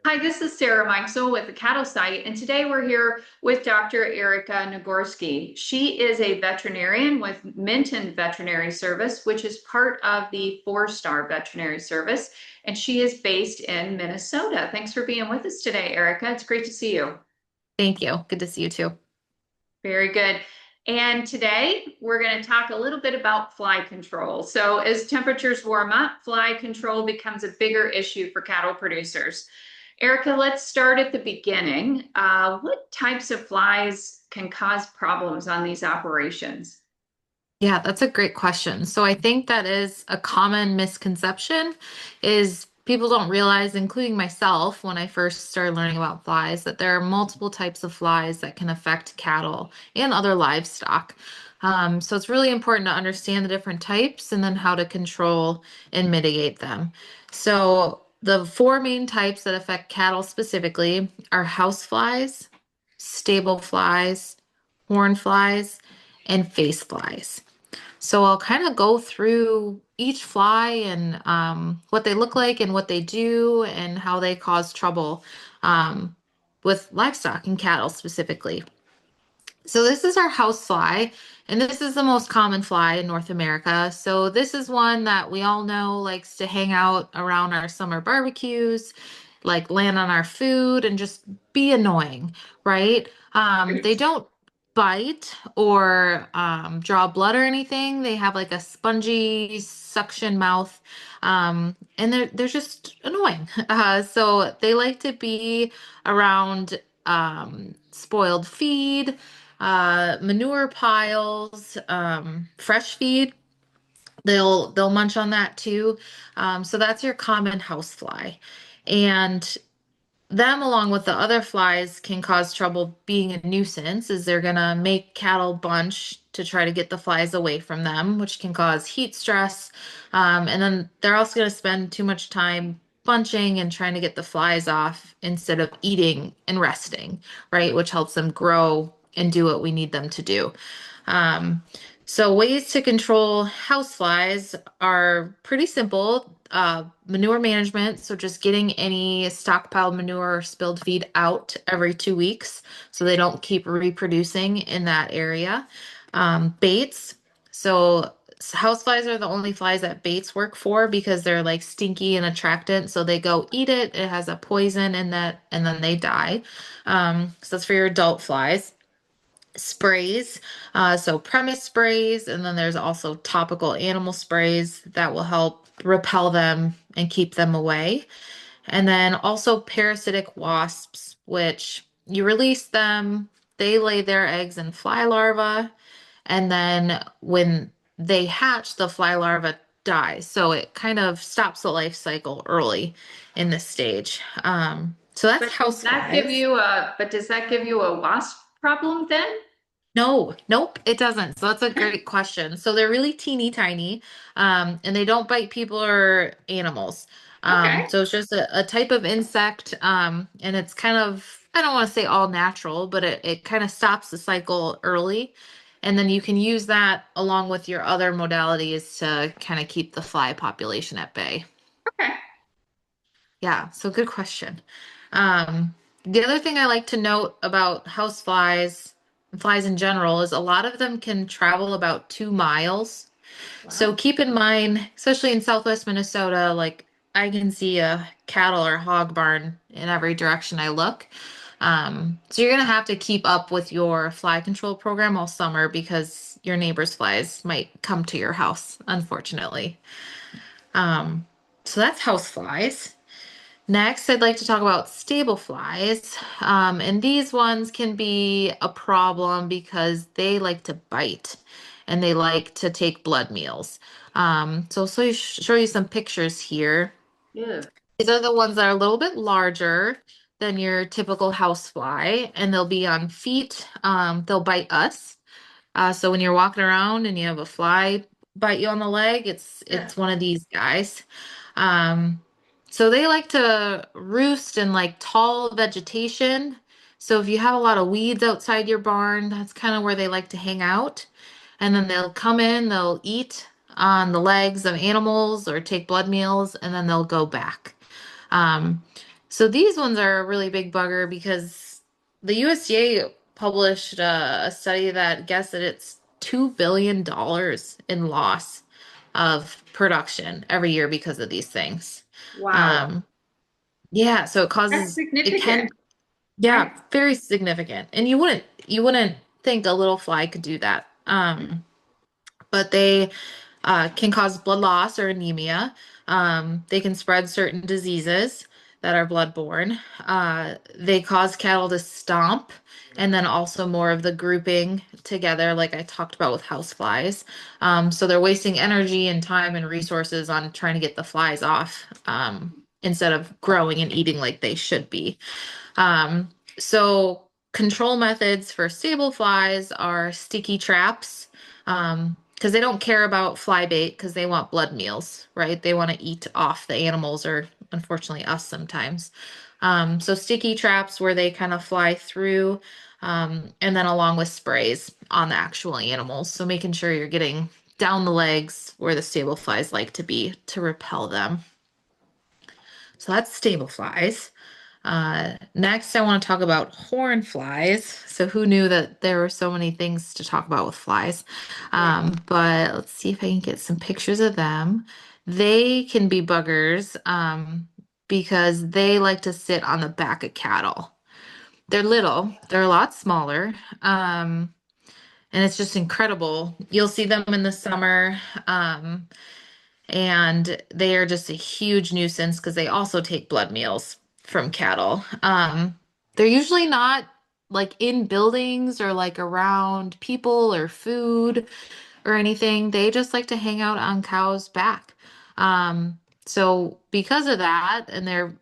Hi, this is Sarah Meixel with the Cattle Site, and today we're here with Dr. Erika Nagorske. She is a veterinarian with Minton Veterinary Service, which is part of the Four Star Veterinary Service, and she is based in Minnesota. Thanks for being with us today, Erika. It's great to see you. Thank you. Good to see you too. Very good. And today we're going to talk a little bit about fly control. So, as temperatures warm up, fly control becomes a bigger issue for cattle producers. Erica, let's start at the beginning. What types of flies can cause problems on these operations? Yeah, that's a great question. So I think that is a common misconception is people don't realize, including myself, when I first started learning about flies, that there are multiple types of flies that can affect cattle and other livestock. So it's really important to understand the different types and then how to control and mitigate them. So the four main types that affect cattle specifically are house flies, stable flies, horn flies, and face flies. So I'll kind of go through each fly and what they look like and what they do and how they cause trouble um, with livestock and cattle specifically. So this is our house fly, and this is the most common fly in North America. So this is one that we all know likes to hang out around our summer barbecues, like land on our food and just be annoying, right? They don't bite or draw blood or anything. They have like a spongy suction mouth, and they're just annoying. So they like to be around spoiled feed, manure piles, fresh feed. They'll munch on that too. So that's your common house fly. And them, along with the other flies, can cause trouble being a nuisance, as they're gonna make cattle bunch to try to get the flies away from them, which can cause heat stress. And then they're also gonna spend too much time bunching and trying to get the flies off instead of eating and resting, right? Which helps them grow and do what we need them to do. Um, so ways to control houseflies are pretty simple. Manure management, so just getting any stockpiled manure or spilled feed out every 2 weeks so they don't keep reproducing in that area. Baits. So houseflies are the only flies that baits work for because they're like stinky and attractant. So they go eat it. It has a poison in that, and then they die. So that's for your adult flies. Sprays, so premise sprays, and then there's also topical animal sprays that will help repel them and keep them away. And then also parasitic wasps, which you release them, they lay their eggs in fly larvae, and then when they hatch, the fly larva dies. So it kind of stops the life cycle early in this stage. So that's But does house that give flies. you a wasp problem then? No, nope, it doesn't. So that's a great question. So they're really teeny tiny, and they don't bite people or animals. Okay. So it's just a type of insect, and it's kind of, I don't want to say all natural, but it kind of stops the cycle early. And then you can use that along with your other modalities to kind of keep the fly population at bay. Okay. Yeah, so good question. The other thing I like to note about house flies and flies in general is a lot of them can travel about 2 miles. So Wow. keep in mind, especially in Southwest Minnesota, like I can see a cattle or hog barn in every direction I look. So you're gonna have to keep up with your fly control program all summer because your neighbor's flies might come to your house, unfortunately. Um, so that's house flies. Next, I'd like to talk about stable flies. And these ones can be a problem because they like to bite and they like to take blood meals. Show you some pictures here. Yeah. These are the ones that are a little bit larger than your typical house fly, and they'll be on feet. They'll bite us. So when you're walking around and you have a fly bite you on the leg, Yeah. it's one of these guys. Um, so they like to roost in like tall vegetation. So if you have a lot of weeds outside your barn, that's kind of where they like to hang out. And then they'll come in, they'll eat on the legs of animals or take blood meals, and then they'll go back. Um, So these ones are a really big bugger because the USDA published a study that guessed that it's $2 billion in loss of production every year because of these things. Wow, Um, yeah, so that's it can, significant, right? yeah, very significant. And you wouldn't think a little fly could do that. But they can cause blood loss or anemia. They can spread certain diseases that are bloodborne. They cause cattle to stomp, and then also more of the grouping together, like I talked about with houseflies. So they're wasting energy and time and resources on trying to get the flies off instead of growing and eating like they should be. Um, so control methods for stable flies are sticky traps, because they don't care about fly bait because they want blood meals, right? They want to eat off the animals or unfortunately us sometimes. So sticky traps where they kind of fly through, and then along with sprays on the actual animals. So making sure you're getting down the legs where the stable flies like to be to repel them. So that's stable flies. Next, I want to talk about horn flies. So who knew that there were so many things to talk about with flies? Right. But let's see if I can get some pictures of them. They can be buggers because they like to sit on the back of cattle. They're little, they're a lot smaller, and it's just incredible. You'll see them in the summer. And they are just a huge nuisance because they also take blood meals from cattle. They're usually not like in buildings or like around people or food or anything. They just like to hang out on cows' back. So because of that, and they're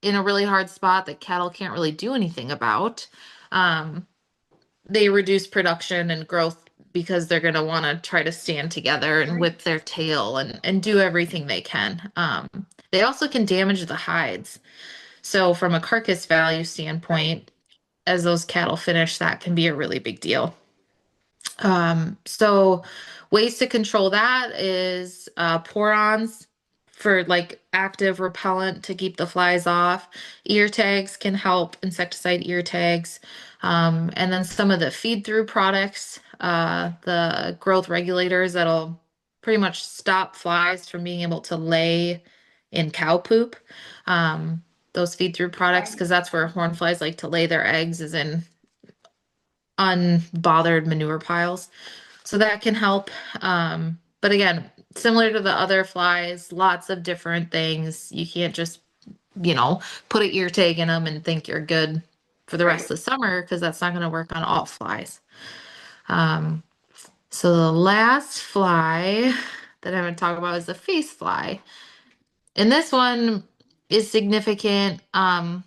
in a really hard spot that cattle can't really do anything about, um, they reduce production and growth because they're going to want to try to stand together and Right. whip their tail and do everything they can. They also can damage the hides. So, from a carcass value Right. standpoint, as those cattle finish, that can be a really big deal. So ways to control that is pour-ons for like active repellent to keep the flies off. Ear tags can help, insecticide ear tags. And then some of the feed-through products, the growth regulators that'll pretty much stop flies from being able to lay in cow poop. Those feed-through products, Right. because that's where horn flies like to lay their eggs, is in unbothered manure piles. So that can help. But again, similar to the other flies, lots of different things. You can't just, put an ear tag in them and think you're good for the rest Right. of the summer because that's not going to work on all flies. Um, so the last fly that I'm going to talk about is the face fly. And this one is significant. I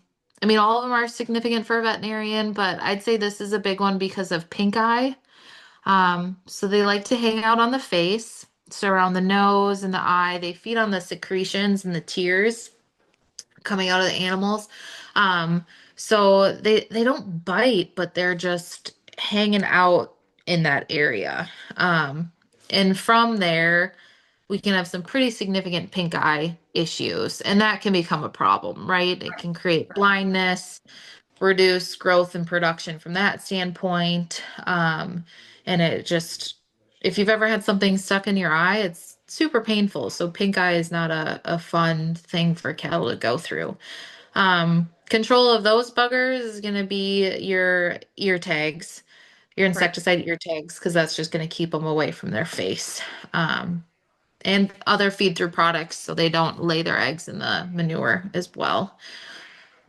mean, all of them are significant for a veterinarian, but I'd say this is a big one because of pink eye. So they like to hang out on the face, so around the nose and the eye. They feed on the secretions and the tears coming out of the animals. Um, so they don't bite, but they're just hanging out in that area. And from there, we can have some pretty significant pink eye issues, and that can become a problem, right? It can create blindness, reduce growth and production from that standpoint. And it just, if you've ever had something stuck in your eye, it's super painful. So pink eye is not a fun thing for cattle to go through. Control of those buggers is going to be your ear tags, your Right. insecticide ear tags, because that's just going to keep them away from their face. And other feed through products so they don't lay their eggs in the manure as well.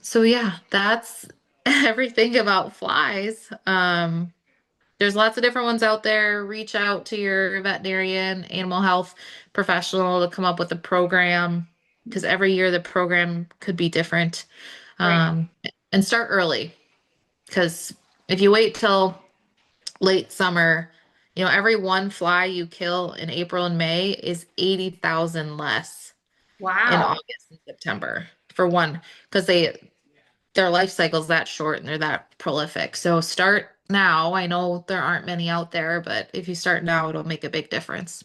So yeah, that's everything about flies. There's lots of different ones out there. Reach out to your veterinarian, animal health professional to come up with a program because every year the program could be different. Right. Um, and start early because if you wait till late summer, every one fly you kill in April and May is 80,000 less in Wow. August and September for one because their life cycle's that short and they're that prolific. So start now. I know there aren't many out there, but if you start now, it'll make a big difference.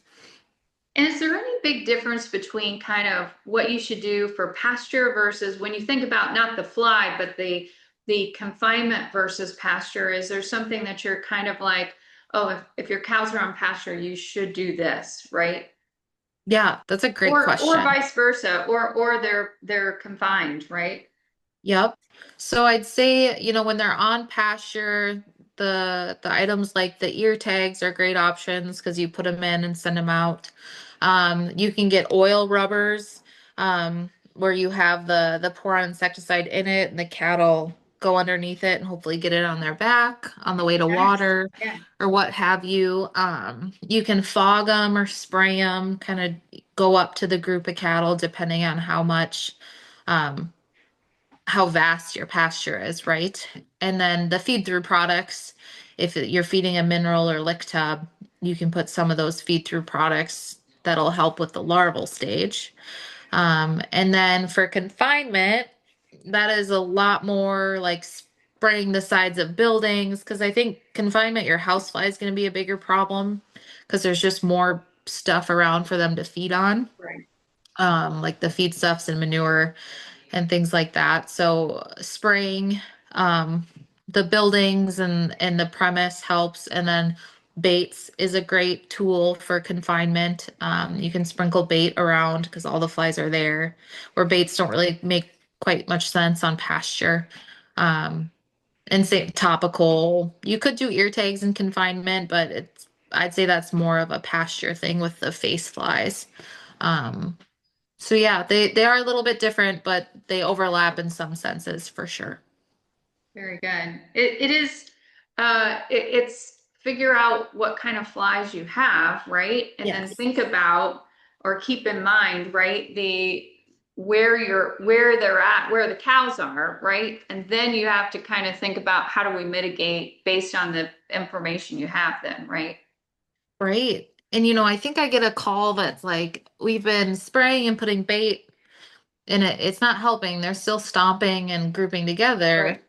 And is there any big difference between kind of what you should do for pasture versus when you think about not the fly, but the confinement versus pasture? Is there something that you're kind of like, oh, if your cows are on pasture, you should do this, right? Yeah, that's a great Or question. vice versa, or they're confined, right? Yep. So I'd say, when they're on pasture, the items like the ear tags are great options because you put them in and send them out. You can get oil rubbers, where you have the pour insecticide in it and the cattle go underneath it and hopefully get it on their back on the way to Yes. water Yeah. or what have you. You can fog them or spray them, kind of go up to the group of cattle depending on um, how vast your pasture is, right? And then the feed through products, if you're feeding a mineral or lick tub, you can put some of those feed through products that'll help with the larval stage. And then for confinement, that is a lot more like spraying the sides of buildings because I think confinement, your housefly is going to be a bigger problem because there's just more stuff around for them to feed on, Right. like the feedstuffs and manure and things like that. So spraying the buildings and the premise helps, and then baits is a great tool for confinement. You can sprinkle bait around because all the flies are there, where baits don't really make quite much sense on pasture. Um, and say topical. You could do ear tags in confinement, but I'd say that's more of a pasture thing with the face flies. Um, so yeah, they are a little bit different, but they overlap in some senses for sure. Very good. It is it's figure out what kind of flies you have, right? And then Yes. think about or keep in mind, right, the where they're at, where the cows are, right? And then you have to kind of think about how do we mitigate based on the information you have then, right? Right. And I think I get a call that's like, we've been spraying and putting bait and it's not helping. They're still stomping and grouping together. Right.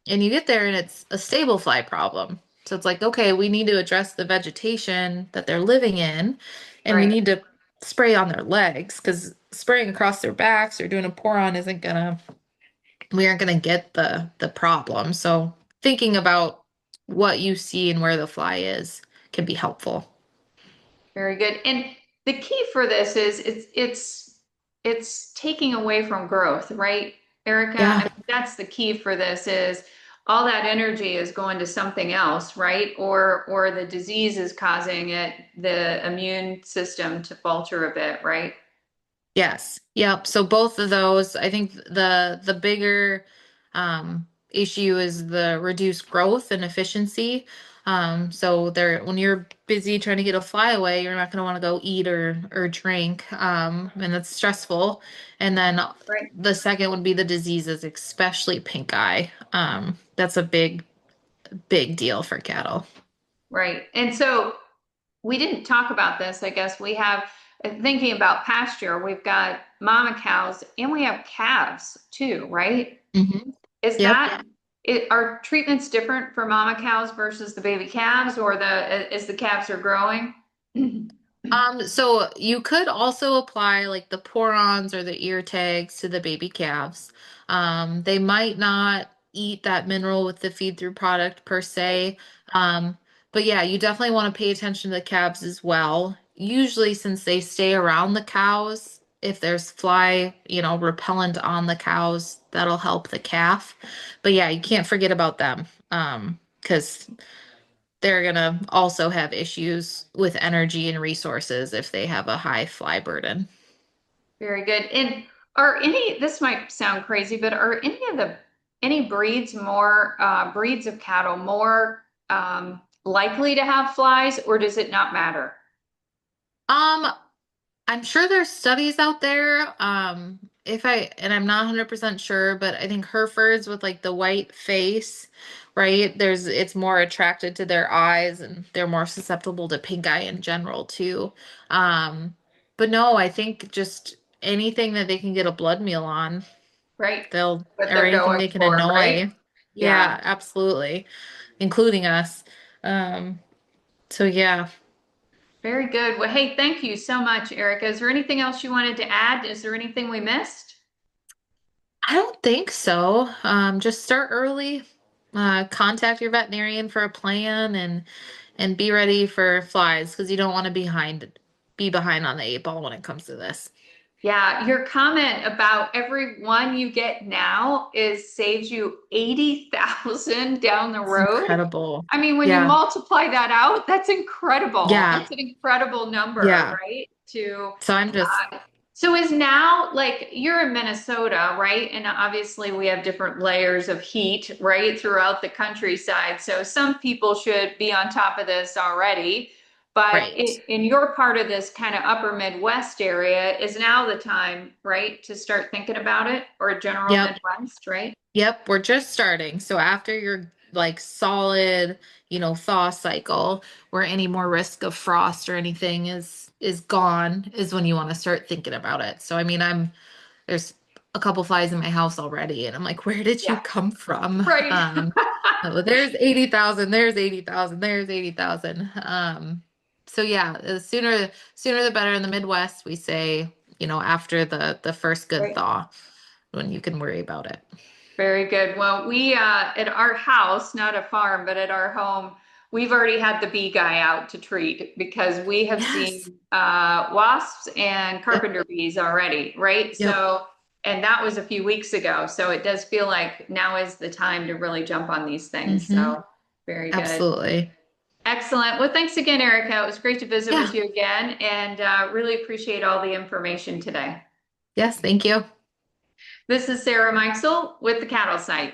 And you get there and it's a stable fly problem. So it's like, okay, we need to address the vegetation that they're living in, and we Right. need to spray on their legs because spraying across their backs or doing a pour on isn't gonna, we aren't gonna get the problem. So thinking about what you see and where the fly is can be helpful. Very good. And the key for this is it's taking away from growth, right, Erica? I Yeah. mean, that's the key for this is all that energy is going to something else, right? Or the disease is causing the immune system to falter a bit, right? Yes. Yep. So both of those, I think the bigger issue is the reduced growth and efficiency. So there, when you're busy trying to get a fly away, you're not going to want to go eat or drink, and that's stressful. And then Right. the second would be the diseases, especially pink eye. That's a big deal for cattle. Right. And so we didn't talk about this. I guess we have thinking about pasture, we've got mama cows and we have calves too, right? Hmm. Is Yep. that are treatments different for mama cows versus the baby calves, or the as the calves are growing? So you could also apply like the pour-ons or the ear tags to the baby calves. They might not eat that mineral with the feed-through product per se. Um, but yeah, you definitely want to pay attention to the calves as well. Usually, since they stay around the cows, if there's fly, repellent on the cows, that'll help the calf. But yeah, you can't forget about them. Because they're gonna also have issues with energy and resources if they have a high fly burden. Very good. And are any, this might sound crazy, but are any breeds more breeds of cattle more likely to have flies, or does it not matter? Um, I'm sure there's studies out there. If I, and I'm not 100% sure, but I think Herefords with like the white face, right? It's more attracted to their eyes and they're more susceptible to pink eye in general too. Um, but no, I think just anything that they can get a blood meal on, Right. they'll, What or they're anything going they can for, right? annoy. Yeah. Yeah, absolutely. Including us. Um, so yeah. Very good. Well, hey, thank you so much, Erica. Is there anything else you wanted to add? Is there anything we missed? I don't think so. Just start early, contact your veterinarian for a plan and be ready for flies because you don't want to be behind on the eight ball when it comes to this. Yeah, your comment about every one you get now is saves you 80,000 down the It's road. incredible. I mean, when you Yeah. multiply that out, that's incredible. Yeah. That's an incredible number, Yeah. right? To So I'm just so is now like you're in Minnesota, right? And obviously we have different layers of heat, right, throughout the countryside. So some people should be on top of this already. But right. in your part of this kind of upper Midwest area is now the time, right, to start thinking about it, or general Yep. Midwest, right? Yep, we're just starting. So after your like solid, thaw cycle where any more risk of frost or anything is gone is when you want to start thinking about it. So I mean, there's a couple flies in my house already and I'm like, where did you Yeah, come from? right. So there's 80,000, there's 80,000, there's 80,000. So yeah, the sooner the better in the Midwest, we say, after the first good Right. thaw when you can worry about it. Very good. Well, we at our house, not a farm, but at our home, we've already had the bee guy out to treat because we have Yes. seen wasps and Yep. carpenter bees already, right? Yep. So, and that was a few weeks ago. So it does feel like now is the time to really jump on these things. Hmm. So very good. Absolutely. Excellent. Well, thanks again, Erica. It was great to visit with Yeah. you again and really appreciate all the information today. Yes. Thank you. This is Sarah Meixel with the Cattle Site.